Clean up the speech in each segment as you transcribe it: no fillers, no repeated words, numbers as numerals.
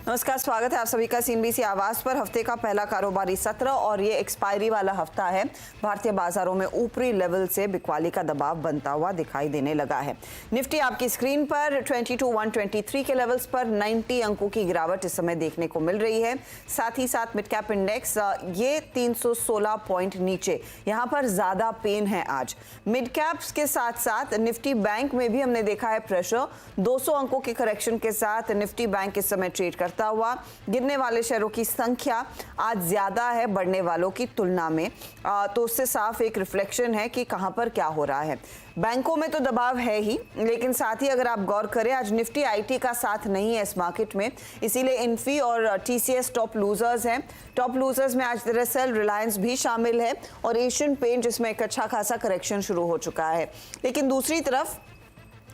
नमस्कार, स्वागत है आप सभी का सीएनबीसी आवाज पर। हफ्ते का पहला कारोबारी सत्र और ये एक्सपायरी वाला हफ्ता है। भारतीय बाजारों में ऊपरी लेवल से बिकवाली का दबाव बनता हुआ दिखाई देने लगा है। निफ्टी आपकी स्क्रीन पर 22,123 के लेवल्स पर 90 अंकों की गिरावट इस समय देखने को मिल रही है। साथ ही साथ मिड कैप इंडेक्स ये 316 पॉइंट नीचे, यहाँ पर ज्यादा पेन है आज। मिड कैप्स के साथ साथ निफ्टी बैंक में भी हमने देखा है प्रेशर। 200 अंकों के करेक्शन के साथ निफ्टी बैंक इस समय ट्रेड करता हुआ। गिरने वाले शेयरों की संख्या आज ज्यादा है बढ़ने वालों की तुलना में, तो उससे साफ एक रिफ्लेक्शन है कि कहां पर क्या हो रहा है। बैंकों में तो दबाव है ही, लेकिन साथ ही अगर आप गौर करें आज निफ्टी आईटी का साथ नहीं है इस मार्केट में, इसीलिए इन्फी और टीसीएस टॉप लूजर्स हैं। टॉप लूजर्स में आज दरअसल रिलायंस भी शामिल है और एशियन पेंट जिसमें एक अच्छा खासा करेक्शन शुरू हो चुका है। लेकिन दूसरी तरफ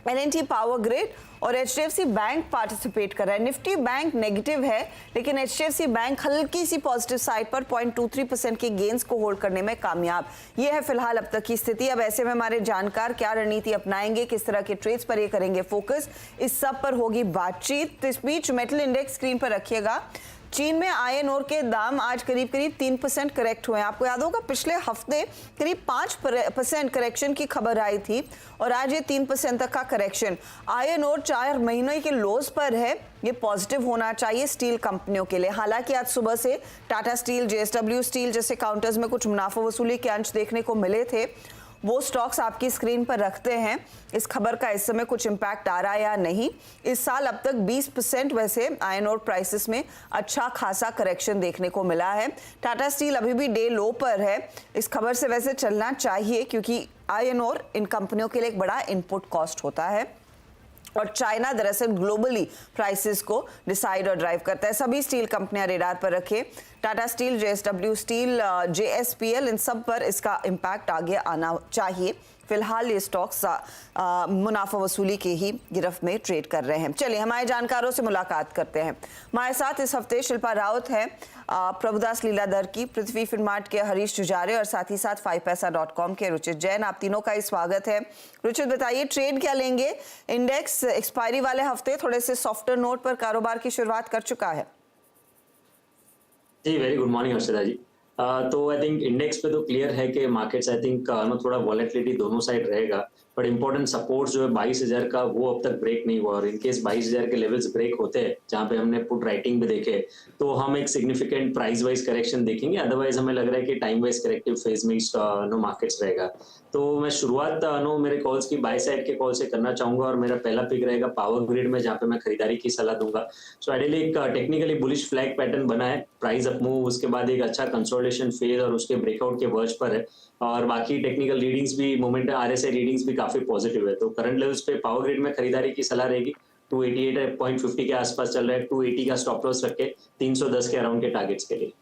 एल&टी पावर ग्रिड और एचडीएफसी बैंक पार्टिसिपेट कर रहा है। निफ्टी बैंक नेगेटिव है, लेकिन एचडीएफसी बैंक हल्की सी पॉजिटिव साइड पर 0.23% के गेन्स को होल्ड करने में कामयाब। ये है फिलहाल अब तक की स्थिति। अब ऐसे में हमारे जानकार क्या रणनीति अपनाएंगे, किस तरह के ट्रेड्स पर ये करेंगे फोकस, इस सब पर होगी बातचीत। तो इस बीच मेटल इंडेक्स स्क्रीन पर रखिएगा। चीन में आयरन ओर के दाम आज करीब 3% करेक्ट हुए हैं। आपको याद होगा पिछले हफ्ते करीब 5% करेक्शन की खबर आई थी और आज ये 3% तक का करेक्शन। आयरन ओर 4 महीने के लोज पर है। ये पॉजिटिव होना चाहिए स्टील कंपनियों के लिए। हालांकि आज सुबह से टाटा स्टील, जेएसडब्ल्यू स्टील जैसे काउंटर्स में कुछ मुनाफा वसूली के अंश देखने को मिले थे। वो स्टॉक्स आपकी स्क्रीन पर रखते हैं। इस खबर का इस समय कुछ इम्पैक्ट आ रहा है या नहीं। इस साल अब तक 20% वैसे आयरन ओर प्राइसेस में अच्छा खासा करेक्शन देखने को मिला है। टाटा स्टील अभी भी डे लो पर है। इस खबर से वैसे चलना चाहिए क्योंकि आयरन ओर इन कंपनियों के लिए एक बड़ा इनपुट कॉस्ट होता है और चाइना दरअसल ग्लोबली प्राइसेस को डिसाइड और ड्राइव करता है। सभी स्टील कंपनियां रेडार पर रखें। Tata steel, JSW steel, JSPL, इन सब पर इसका इम्पैक्ट आगे आना चाहिए। फिलहाल ये स्टॉक्स मुनाफा वसूली के ही गिरफ्त में ट्रेड कर रहे हैं। चलिए हमारे जानकारों से मुलाकात करते हैं। हमारे साथ इस हफ्ते शिल्पा राउत है, प्रभुदास लीलाधर की, पृथ्वी फिनमार्ट के हरीश जुजारे और साथ ही साथ 5paisa.com के रुचित जैन। आप तीनों का ही स्वागत है। रुचित बताइए ट्रेड क्या लेंगे? इंडेक्स एक्सपायरी वाले हफ्ते थोड़े से सॉफ्टर नोट पर कारोबार की शुरुआत कर चुका है। जी वेरी गुड मॉर्निंग हर्षदा जी। तो आई थिंक इंडेक्स पे तो क्लियर है कि मार्केट्स आई थिंक थोड़ा वॉलेटिलिटी दोनों साइड रहेगा, बट इंपॉर्टेंट सपोर्ट जो है 22,000 का वो अब तक ब्रेक नहीं हुआ और इनकेस 22,000 के लेवल्स ब्रेक होते हैं जहाँ पे हमने पुट राइटिंग भी देखे तो हम एक सिग्निफिकेंट प्राइस वाइज करेक्शन देखेंगे। अदरवाइज हमें लग रहा है कि टाइम वाइज करेक्टिव फेज में नो मार्केट्स रहेगा। तो मैं शुरुआत मेरे कॉल्स की बाय साइड के कॉल से करना चाहूंगा और मेरा पहला पिक रहेगा पावर ग्रिड में, जहाँ पे मैं खरीदारी की सलाह दूंगा। सो आइडियली एक टेक्निकली बुलिश फ्लैग पैटर्न बना है, प्राइस अप मूव, उसके बाद एक अच्छा कंसोलिडेशन फेज और उसके ब्रेकआउट के वर्ज पर है और बाकी टेक्निकल रीडिंग्स भी, मोमेंटम आरएसआई रीडिंग्स भी काफी पॉजिटिव है। तो करंट लेवल्स पे पावर ग्रिड में खरीदारी की सलाह रहेगी। 288.50 के आसपास चल रहा है। 280 का स्टॉप लॉस रखे 310 के अराउंड के टारगेट्स के लिए।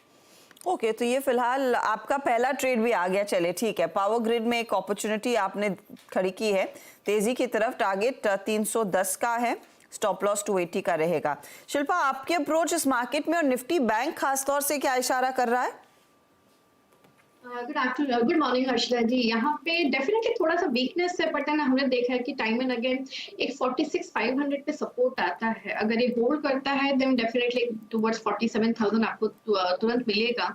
ओके, तो ये फिलहाल आपका पहला ट्रेड भी आ गया। चले ठीक है, पावर ग्रिड में एक अपॉर्चुनिटी आपने खड़ी की है तेजी की तरफ। टारगेट 310 का है, स्टॉप लॉस 280 का रहेगा। शिल्पा, आपके अप्रोच इस मार्केट में और निफ्टी बैंक खासतौर से क्या इशारा कर रहा है? गुड मॉर्निंग हर्षदा जी। यहाँ पे डेफिनेटली थोड़ा सा वीकनेस है, बट ना हमने देखा है कि टाइम एंड अगेन एक 46,500 पे सपोर्ट आता है। अगर ये होल्ड करता है देन डेफिनेटली टुवर्ड्स 47,000 आपको तुरंत मिलेगा।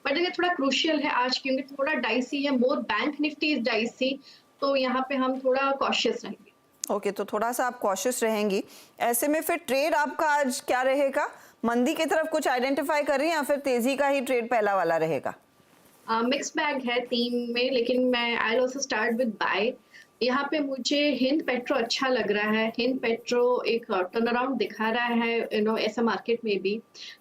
बट अगर थोड़ा क्रूशियल है आज क्योंकि थोड़ा डाइसी है, मोर बैंक निफ्टी इज डाइसी, तो यहाँ पे हम थोड़ा कॉशियस रहेंगे। ओके, तो थोड़ा सा आप कॉशियस रहेंगी। ऐसे में फिर ट्रेड आपका आज क्या रहेगा? मंदी की तरफ कुछ आइडेंटिफाई कर रही हैं या फिर तेजी का ही ट्रेड पहला वाला रहेगा? मिक्स बैग है टीम में, लेकिन मैं I also start with buy. यहाँ पे मुझे हिंद पेट्रो अच्छा लग रहा है। हिंद पेट्रो एक टर्न अराउंड दिखा रहा है ऐसा मार्केट में भी।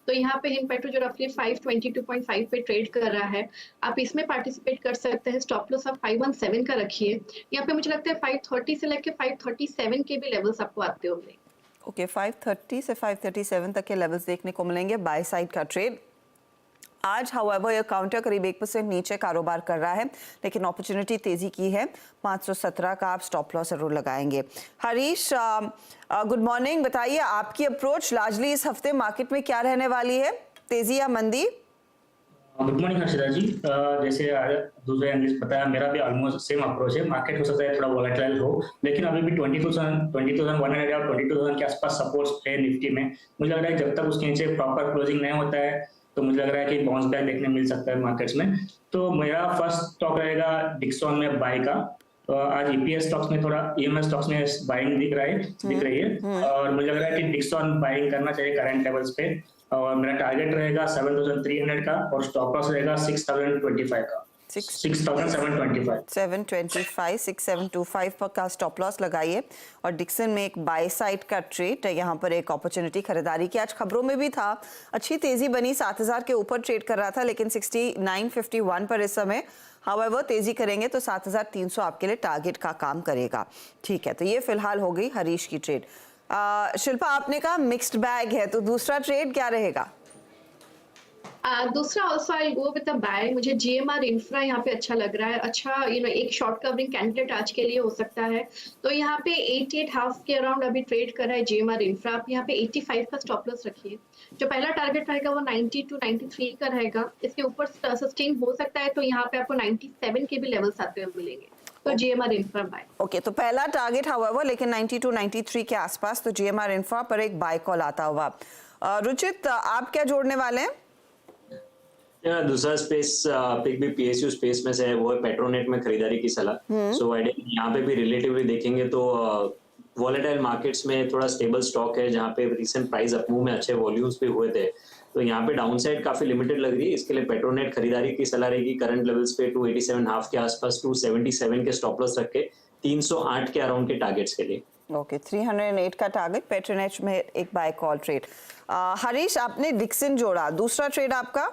तो यहाँ पे हिंद पेट्रो जो रफली 522.5 पे ट्रेड कर रहा है, आप इसमें पार्टिसिपेट कर सकते हैं। स्टॉप लॉस आप 517 का रखिए। यहाँ पे मुझे लगता है 530 से लेके 537 के भी लेवल्स आपको आते होंगे। ओके, 530 से 537 तक के लेवल्स देखने को मिलेंगे बाय साइड का ट्रेड। आज हाउएवर ये काउंटर करीब 1% नीचे कारोबार कर रहा है, लेकिन अपॉर्चुनिटी तेजी की है। 517 का आप स्टॉप लॉस जरूर लगाएंगे। Harish, good morning. बताइए आपकी अप्रोच लार्जली इस हफ्ते मार्केट में क्या रहने वाली है, तेजी या मंदी? गुड मॉर्निंग हर्षिता जी। जैसे दूसरे एनालिस्ट बताया, मेरा भी ऑलमोस्ट सेम अप्रोच है। मार्केट हो सकता है थोड़ा वोलेटाइल हो, लेकिन अभी भी 22,100 या 22,000 के आसपास सपोर्ट्स है निफ्टी में। मुझे लग रहा है जब तक उसके नीचे प्रॉपर क्लोजिंग नहीं होता है तो मुझे लग रहा है कि बाउंस बैक देखने मिल सकता है मार्केट्स में। तो मेरा फर्स्ट स्टॉक रहेगा डिक्सॉन में बाय का। आज ईपीएस स्टॉक्स में थोड़ा ईएमएस स्टॉक्स में बाइंग दिख रही है और मुझे लग रहा है कि डिक्सॉन बाइंग करना चाहिए करंट लेवल्स पे। और मेरा टारगेट रहेगा 7,300 का और स्टॉप लॉस रहेगा 6,025 का। 6,725 6,725 पर का स्टॉप लॉस लगाइए। और डिक्सन में एक बाय साइड का ट्रेड, यहाँ पर एक अपॉर्चुनिटी खरीदारी की आज खबरों में भी था। अच्छी तेजी बनी, 7,000 के ऊपर ट्रेड कर रहा था, लेकिन 69.51 पर इस समय हाउएवर तेजी करेंगे तो 7,300 आपके लिए टारगेट का काम करेगा। ठीक है, तो ये फिलहाल हो गई हरीश की ट्रेड। शिल्पा, आपने कहा मिक्स्ड बैग है, तो दूसरा ट्रेड क्या रहेगा? दूसरा also I go with the buy. मुझे जीएमआर इंफ्रा यहाँ पे अच्छा लग रहा है। अच्छा एक शॉर्ट कवरिंग कैंडिडेट आज के लिए हो सकता है। तो यहाँ पे 88.5 के अराउंड अभी ट्रेड कर रहा है जीएमआर इंफ्रा। आप यहाँ पे 85 का स्टॉप लॉस रखिए। जो पहला टारगेट रहेगा वो 90 to 93 का रहेगा। इसके ऊपर सस्टेन हो सकता है, तो यहाँ पे आपको 97 के भी लेवल्स आते हुए मिलेंगे। तो जीएमआर इंफ्रा बाय। ओके, तो पहला टारगेट हाउएवर लेकिन 90 to 93 के आसपास, तो जीएमआर इंफ्रा पर एक बाय कॉल आता हुआ। रुचित, आप क्या जोड़ने वाले हैं? दूसरा स्पेस पिक भी पीएसयू स्पेस में से है, वो है पेट्रोनेट में खरीदारी की सलाह। सो आई थिंक यहाँ पे भी रिलेटिवली देखेंगे तो वॉलेटाइल मार्केट्स में थोड़ा स्टेबल स्टॉक है, जहाँ पे रिसेंट प्राइस अपमूव में अच्छे वॉल्यूम्स भी हुए थे। तो यहाँ पे डाउनसाइड काफी लिमिटेड लग रही है। इसके लिए पेट्रोनेट खरीदारी की सलाह रहेगी करंट लेवल्स पे 287.5 के आसपास, 277 के स्टॉप लॉस रख के 308 के अराउंड के टारगेट्स के लिए। ओके, 308 का टारगेट, पेट्रोनेट में एक बाय कॉल ट्रेड। हरीश, आपने डिक्सन जोड़ा, दूसरा ट्रेड आपका?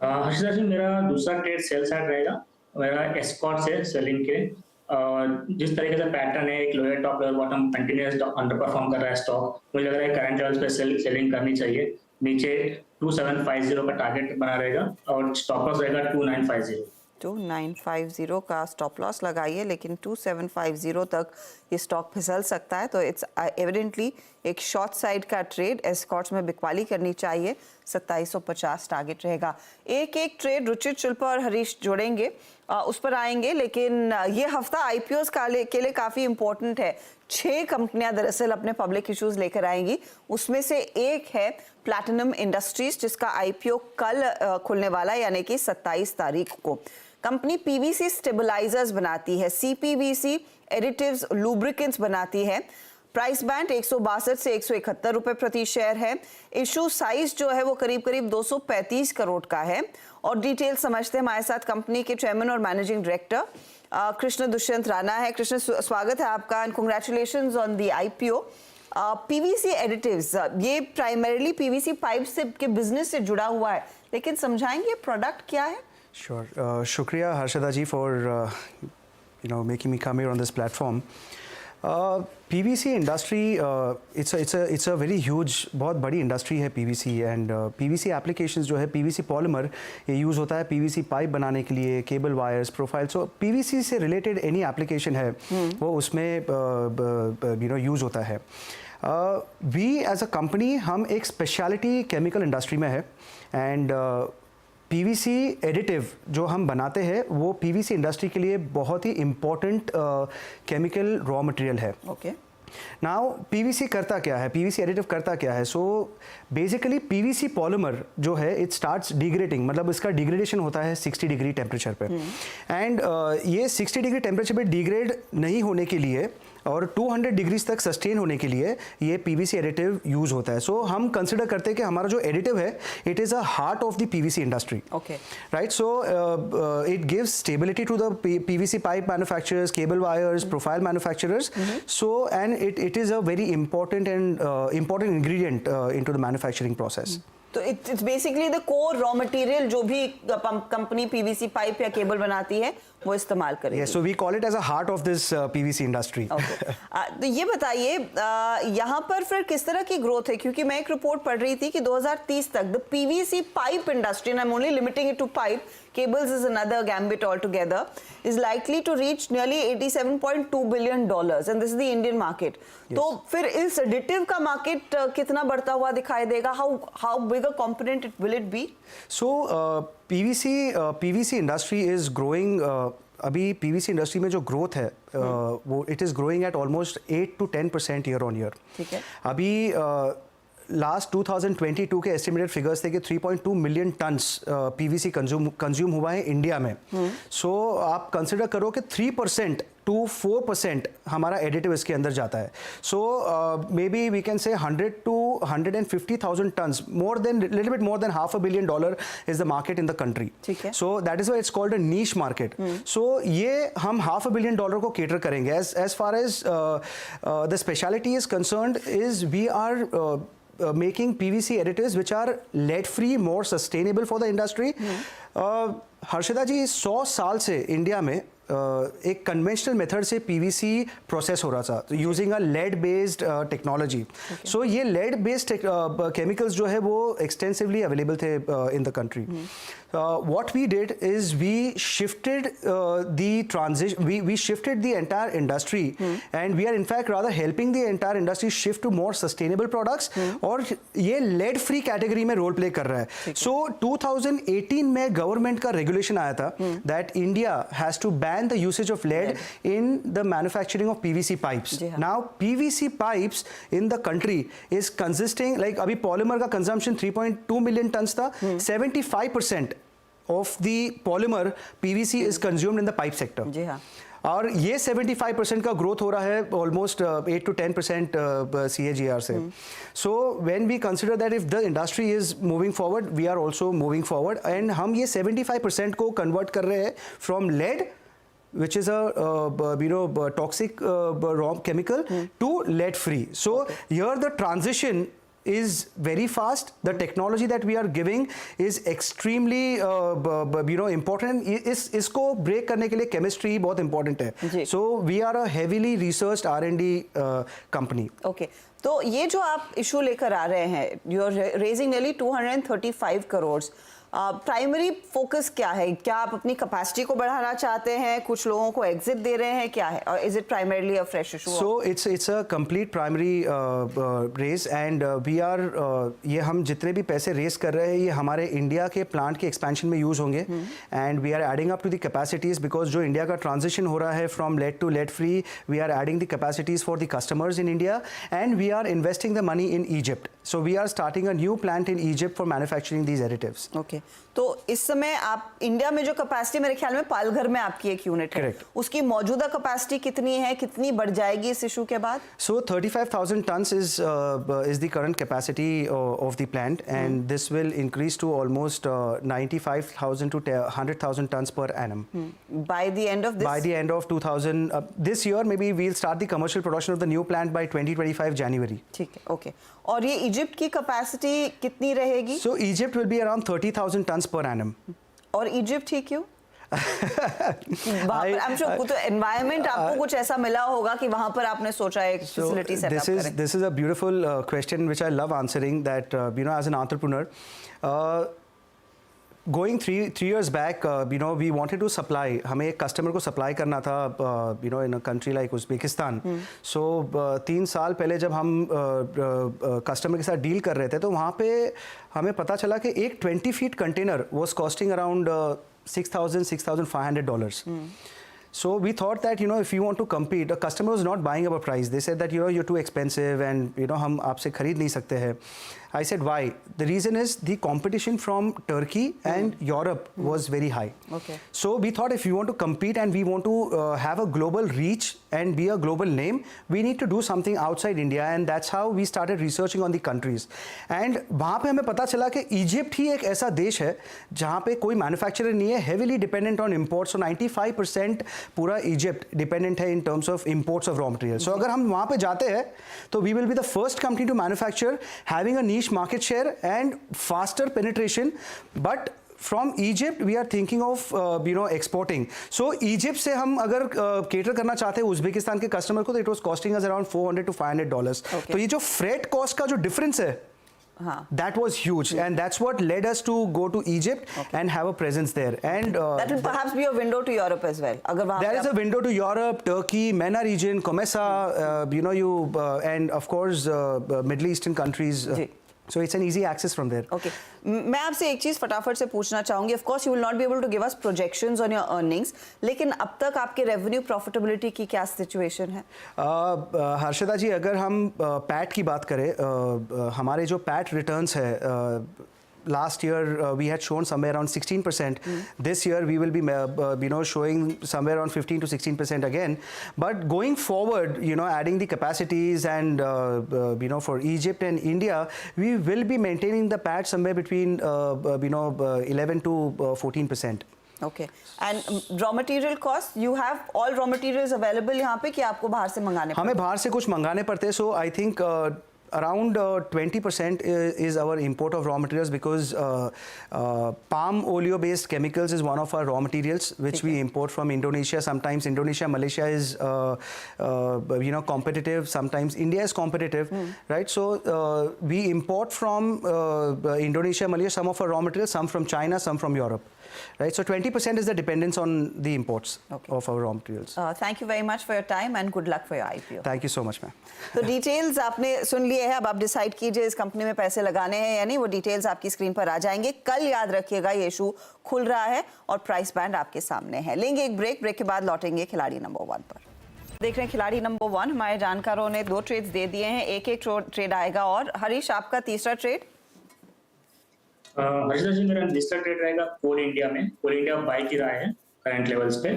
हर्षिता जी, मेरा दूसरा ट्रेड सेल साइड रहेगा। मेरा एस्कॉर्ट्स है सेलिंग के। और जिस तरीके से पैटर्न है, एक lower top lower bottom continuous under perform कर रहा है स्टॉक, मुझे लग रहा है करंट लेवल्स पे सेलिंग करनी चाहिए। नीचे 2750 का टारगेट बना रहेगा और स्टॉप लॉस रहेगा 2950। 2950 का स्टॉप लॉस लगाइए, लेकिन 2750 तक ये स्टॉक फिसल सकता है। तो इट्स एविडेंटली एक शॉर्ट साइड का ट्रेड। एस्कॉर्ट्स में बिकवाली करनी चाहिए, 2750 टारगेट रहेगा। एक एक ट्रेड रुचित, शिल्पा और हरीश जोड़ेंगे, उस पर आएंगे। लेकिन ये हफ्ता आईपीओस के लिए काफ़ी इंपॉर्टेंट है। 6 कंपनियां दरअसल अपने पब्लिक इश्यूज लेकर आएंगी। उसमें से एक है प्लैटिनम इंडस्ट्रीज, जिसका आईपीओ कल खुलने वाला है, यानी कि 27 तारीख को। कंपनी पीवीसी स्टेबलाइजर्स बनाती है, सीपीवीसी एडिटिव्स लुब्रिकेंट्स बनाती है। प्राइस बैंड 162 से 171 रुपए प्रति शेयर है। इशू साइज जो है वो करीब करीब 235 करोड़ का है। और डिटेल समझते हैं, हमारे साथ कंपनी के चेयरमैन और मैनेजिंग डायरेक्टर कृष्ण दुष्यंत राणा है। कृष्ण, स्वागत है आपका and congratulations on the IPO. PVC additives, ये प्राइमरीली पीवीसी पाइप्स के बिजनेस से जुड़ा हुआ है, लेकिन समझाएंगे प्रोडक्ट क्या है? Sure. शुक्रिया हर्षदा जी for making me come here on this platform. PVC industry, it's a very huge, बहुत बड़ी इंडस्ट्री है PVC and PVC applications जो है, PVC polymer ये यूज़ होता है PVC पाइप बनाने के लिए, केबल वायर्स, प्रोफाइल। सो PVC से रिलेटेड एनी एप्लीकेशन है वो उसमें यूज़ होता है। वी एज अ कंपनी, हम एक स्पेशलिटी केमिकल इंडस्ट्री में है एंड पीवीसी एडिटिव जो हम बनाते हैं वो पीवीसी इंडस्ट्री के लिए बहुत ही इम्पोर्टेंट केमिकल रॉ मटेरियल है। ओके, नाउ पीवीसी करता क्या है, पीवीसी एडिटिव करता क्या है? सो बेसिकली पीवीसी पॉलीमर जो है इट स्टार्ट्स डिग्रेडिंग, मतलब इसका डिग्रेडेशन होता है 60 डिग्री टेम्परेचर पे एंड ये 60 डिग्री टेम्परेचर पे डिग्रेड नहीं होने के लिए और 200 डिग्रीज तक सस्टेन होने के लिए ये पीवीसी एडिटिव यूज होता है। सो हम कंसिडर करते हैं कि हमारा जो एडिटिव है it is a heart of the PVC industry. Okay, right. So it gives stability to the PVC pipe manufacturers, cable wires, profile manufacturers. So and it is a very important and important ingredient into the manufacturing process. तो it's basically the core raw material जो भी company PVC pipe या cable बनाती है वो इस्तेमाल करेगी। Yes, so we call it as a heart of this PVC industry. Okay. तो ये बताइए यहाँ पर फिर किस तरह की ग्रोथ है, क्योंकि मैं एक रिपोर्ट पढ़ रही थी कि 2030 तक the PVC pipe industry, and I'm only limiting it to pipe, cables is another gambit altogether, is likely to reach nearly $87.2 billion and this is the Indian market. तो फिर इस एडिटिव का मार्केट कितना बढ़ता हुआ दिखाई देगा? How big bigger component will it be? So PVC industry is growing. अभी PVC इंडस्ट्री में जो ग्रोथ है वो it is growing at almost 8 to 10% year on year. ठीक है. अभी लास्ट 2022 के एस्टिमेटेड फिगर्स थे कि 3.2 मिलियन टन्स PVC कंज्यूम हुआ है इंडिया में. सो आप कंसिडर करो कि 3% to 4% हमारा एडिटिव इसके अंदर जाता है. So may be we can say 100 to 150,000 tons, more than little bit more than $500 million is the market in the country. ठीक है. So that is why it's called a niche market. So ये हम $500 million को cater करेंगे. As far as the speciality is concerned is we are making PVC additives which are lead free, more sustainable for the industry. Harshada ji 100 साल से India में एक conventional method से PVC process हो रहा था using a lead based technology. So ये lead based chemicals जो है वो एक्सटेंसिवली अवेलेबल थे इन the country. What we did is we shifted the transition, we shifted the entire industry and we are in fact rather helping the entire industry shift to more sustainable products. और ये lead free category में role play कर रहा है. So 2018 में government का regulation आया था that India has to ban the usage of lead in the manufacturing of PVC pipes. Now PVC pipes in the country is consisting like अभी polymer का consumption 3.2 million tons था. 75% of the polymer PVC is consumed in the pipe sector. जी हाँ. और ये 75% का growth हो रहा है ऑलमोस्ट 8 to 10% CAGR से. So when we consider that if the industry is moving forward we are also moving forward and हम ये 75% को कन्वर्ट कर रहे हैं from lead which is a toxic raw chemical to lead free. So here the transition is very fast. The technology that we are giving is extremely important. इसको break करने के लिए chemistry बहुत important है. So we are a heavily researched R&D company. Okay. तो ये जो आप इशू लेकर आ रहे हैं, you are raising nearly 235 crores. Primary focus क्या है? क्या आप अपनी कैपेसिटी को बढ़ाना चाहते हैं, कुछ लोगों को एग्जिट दे रहे हैं, क्या है? और is it primarily a fresh issue? So it's a complete primary raise and we are ये हम जितने भी पैसे रेज कर रहे हैं ये हमारे इंडिया के प्लांट के एक्सपेंशन में यूज होंगे and we are adding up to the capacities because जो इंडिया का ट्रांजिशन हो रहा है from lead to lead free, we are adding the capacities for the customers in India and we are investing the money in Egypt. So we are starting a new plant in Egypt for manufacturing these additives. Okay. तो इस समय आप India में जो capacity मेरे ख्याल में पालघर में आपकी एक यूनिट है, उसकी मौजूदा कैपेसिटी कितनी है, कितनी बढ़ जाएगी इस इशू के बाद? So 35,000 tons is the current capacity of the plant and this will increase to almost 95,000 to 100,000 tons per annum. By the end of this? By the end of 2000 this year maybe we'll start the commercial production of the new plant by 2025 January. ठीक है. Okay. और ये Egypt की capacity कितनी रहेगी? So Egypt will be around 30,000 tons per annum. और Egypt ही क्यों? I'm sure तो एनवायरनमेंट आपको कुछ ऐसा मिला होगा कि वहां पर आपने सोचा एक फैसिलिटी सेटअप करें. This is a beautiful question which I love answering that as an entrepreneur. Going three years back, we wanted to supply. हमें एक कस्टमर को सप्लाई करना था, in a country like Uzbekistan. So 3 साल पहले जब हम कस्टमर के साथ डील कर रहे थे तो वहाँ पे हमें पता चला कि एक 20 feet container was costing around $6,500. So we thought that if you want to compete, the customer was not buying our price. They said that you're too expensive and हम आपसे खरीद नहीं सकते हैं. I said why? The reason is the competition from Turkey and Europe was very high. Okay. So we thought if you want to compete and we want to have a global reach and be a global name, we need to do something outside India and that's how we started researching on the countries. And वहाँ पे हमें पता चला कि Egypt ही एक ऐसा देश है जहाँ पे कोई मैन्युफैक्चरर नहीं है, heavily dependent on imports. So 95% पूरा इजिप्ट डिपेंडेंट है in terms of imports of raw material. So अगर हम वहाँ पे जाते हैं तो we will be the first company to manufacture, having a niche market share and faster penetration. But from Egypt we are thinking of exporting. So Egypt से हम अगर cater करना चाहते हैं उज़्बेकिस्तान के कस्टमर को तो it was costing us around $400 to $500. तो ये जो freight cost का जो difference है that was huge and that's what led us to go to Egypt and have a presence there. And that will perhaps be a window to Europe as well. There is a window to Europe, Turkey, MENA region, COMESA, and of course Middle Eastern countries. So it's an easy access from there. Okay मैं आपसे एक चीज फटाफट से पूछना चाहूंगी. Of course you will not be able to give us projections on your earnings, लेकिन अब तक आपके रेवेन्यू प्रॉफिटेबिलिटी की क्या सिचुएशन है? हर्षदा जी, अगर हम पैट की बात करें, हमारे जो पैट रिटर्न्स है, last year we had shown somewhere around 16%. This year we will be showing somewhere around 15 to 16% again. But going forward, adding the capacities and for Egypt and India, we will be maintaining the PAT somewhere between 11 to 14%. Okay. And raw material cost, you have all raw materials available यहाँ पे कि आपको बाहर से मंगाने पड़ते? हमें बाहर से कुछ मंगाने पड़ते हैं. So I think around 20% is our import of raw materials, because palm oleo based chemicals is one of our raw materials which we import from Indonesia. Sometimes Indonesia, Malaysia is competitive, sometimes India is competitive, right? So we import from Indonesia, Malaysia some of our raw materials, some from China, some from Europe, right? So 20% is the dependence on the imports of our raw materials. Thank you very much for your time and good luck for your IPO. Thank you so much, ma'am. तो details आपने सुन लिए हैं, अब आप decide कीजिए इस company में पैसे लगाने हैं या नहीं. वो डिटेल्स आपकी स्क्रीन पर आ जाएंगे. कल याद रखिएगा ये इशू खुल रहा है और प्राइस बैंड आपके सामने है. लेंगे एक ब्रेक के बाद लौटेंगे खिलाड़ी नंबर 1 पर. देख रहे हैं खिलाड़ी नंबर 1. हमारे जानकारों ने 2 ट्रेड्स दे दिए हैं, एक ट्रेड आएगा. और हरीश, आपका तीसरा ट्रेड? हर्षदा जी, मेरा तीसरा ट्रेड रहेगा कोल इंडिया में. कोल इंडिया बाई की रहा है करंट लेवल्स पे,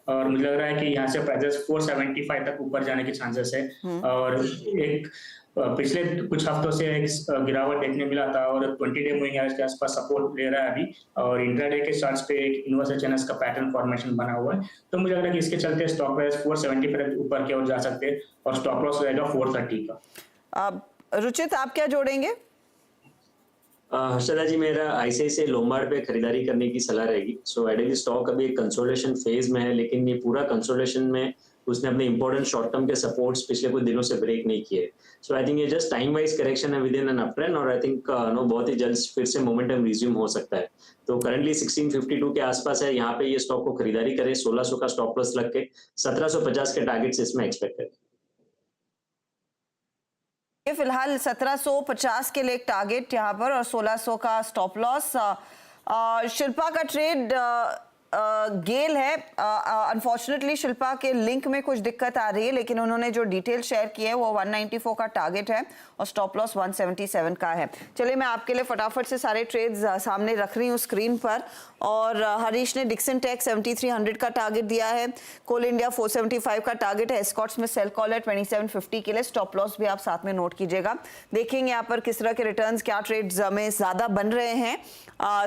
और मुझे लग रहा है कि यहाँ से प्राइसेस 475 तक ऊपर जाने के चांसेस है. और एक पिछले कुछ हफ्तों से एक गिरावट देखने मिला था और 20 डे मूविंग एवरेज के आसपास सपोर्ट ले रहा है अभी, और इंट्राडे के चार्ट्स पे एक इन्वर्स चैनल्स का पैटर्न फॉर्मेशन बना हुआ है. तो मुझे लग रहा है कि इसके चलते स्टॉक प्राइस 475 ऊपर की ओर जा सकते हैं और स्टॉप लॉस रहेगा 430 का. रुचित, आप क्या जोड़ेंगे? हर्षदा जी, मेरा आईसीआईसीआई लोम्बार्ड पे खरीदारी करने की सलाह रहेगी. सो आइडियली स्टॉक अभी एक कंसोलिडेशन फेज में है, लेकिन ये पूरा कंसोलिडेशन में उसने अपने इंपॉर्टेंट शॉर्ट टर्म के सपोर्ट्स पिछले कुछ दिनों से ब्रेक नहीं किए. सो आई थिंक ये जस्ट टाइम वाइज करेक्शन है विद इन एन अपट्रेंड, और आई थिंक बहुत ही जल्द फिर से मोमेंटम रिज्यूम हो सकता है. तो करंटली 1652 के आसपास है, यहाँ पे ये स्टॉक को खरीदारी करें. 1600 का स्टॉप लॉस लग के 1750 के टारगेट्स इसमें एक्सपेक्ट करें. फिलहाल 1750 के लिए एक टारगेट यहाँ पर और 1600 का स्टॉप लॉस. शिल्पा का ट्रेड गेल है. अनफॉर्चुनेटली शिल्पा के लिंक में कुछ दिक्कत आ रही है, लेकिन उन्होंने जो डिटेल शेयर की है वो 194 का टारगेट है और स्टॉप लॉस 177 का है. चलिए मैं आपके लिए फटाफट से सारे ट्रेड्स सामने रख रही हूँ स्क्रीन पर. और हरीश ने डिक्सन टेक 7300 का टारगेट दिया है. कोल इंडिया 475 का टारगेट है. एस्कॉट्स में सेल कॉल है 2750 के लिए. स्टॉप लॉस भी आप साथ में नोट कीजिएगा. देखेंगे यहाँ पर किस तरह के रिटर्न्स क्या ट्रेड्स में ज्यादा बन रहे हैं.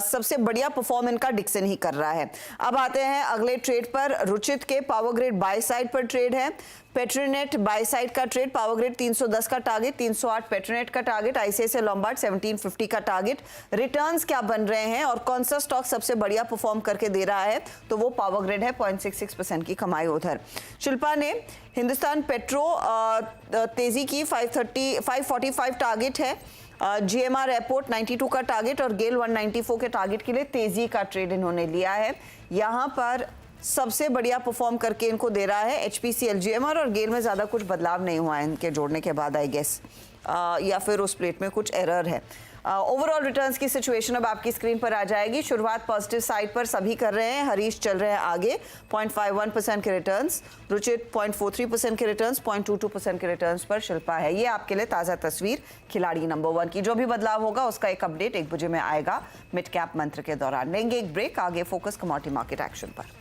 सबसे बढ़िया परफॉर्म इनका डिक्सन ही कर रहा है. अब आते हैं अगले ट्रेड पर. रुचित के पावर ग्रिड बाय साइड पर ट्रेड है. पेट्रोनेट बाय साइड का ट्रेड. पावर ग्रिड 310 का टारगेट, 308 पेट्रोनेट का टारगेट, आईसीआईसीआई लोम्बार्ड 1750 का टारगेट. रिटर्न्स क्या बन रहे हैं और कौन सा स्टॉक सबसे बढ़िया परफॉर्म करके दे रहा है, तो वो पावर ग्रिड है. 0.66% की कमाई उधर. शिल्पा ने हिंदुस्तान पेट्रो तेजी की 545 टारगेट है. जीएमआर एयरपोर्ट 92 का टारगेट और गेल 194 के टारगेट के लिए तेजी का ट्रेड इन्होंने लिया है. यहाँ पर सबसे बढ़िया परफॉर्म करके इनको दे रहा है एचपीसीएल. जीएमआर और गेल में ज़्यादा कुछ बदलाव नहीं हुआ है इनके जोड़ने के बाद, आई गेस, या फिर उस प्लेट में कुछ एरर है. ओवरऑल रिटर्न्स की सिचुएशन अब आपकी स्क्रीन पर आ जाएगी. शुरुआत पॉजिटिव साइड पर सभी कर रहे हैं. हरीश चल रहे हैं आगे 0.51% के रिटर्न्स, रुचित 0.43% के रिटर्न्स, 0.22% के रिटर्न्स पर शिल्पा है. ये आपके लिए ताज़ा तस्वीर खिलाड़ी नंबर 1 की. जो भी बदलाव होगा उसका एक अपडेट 1 बजे में आएगा मिड कैप मंत्र के दौरान. लेंगे एक ब्रेक, आगे फोकस कमोडिटी मार्केट एक्शन पर.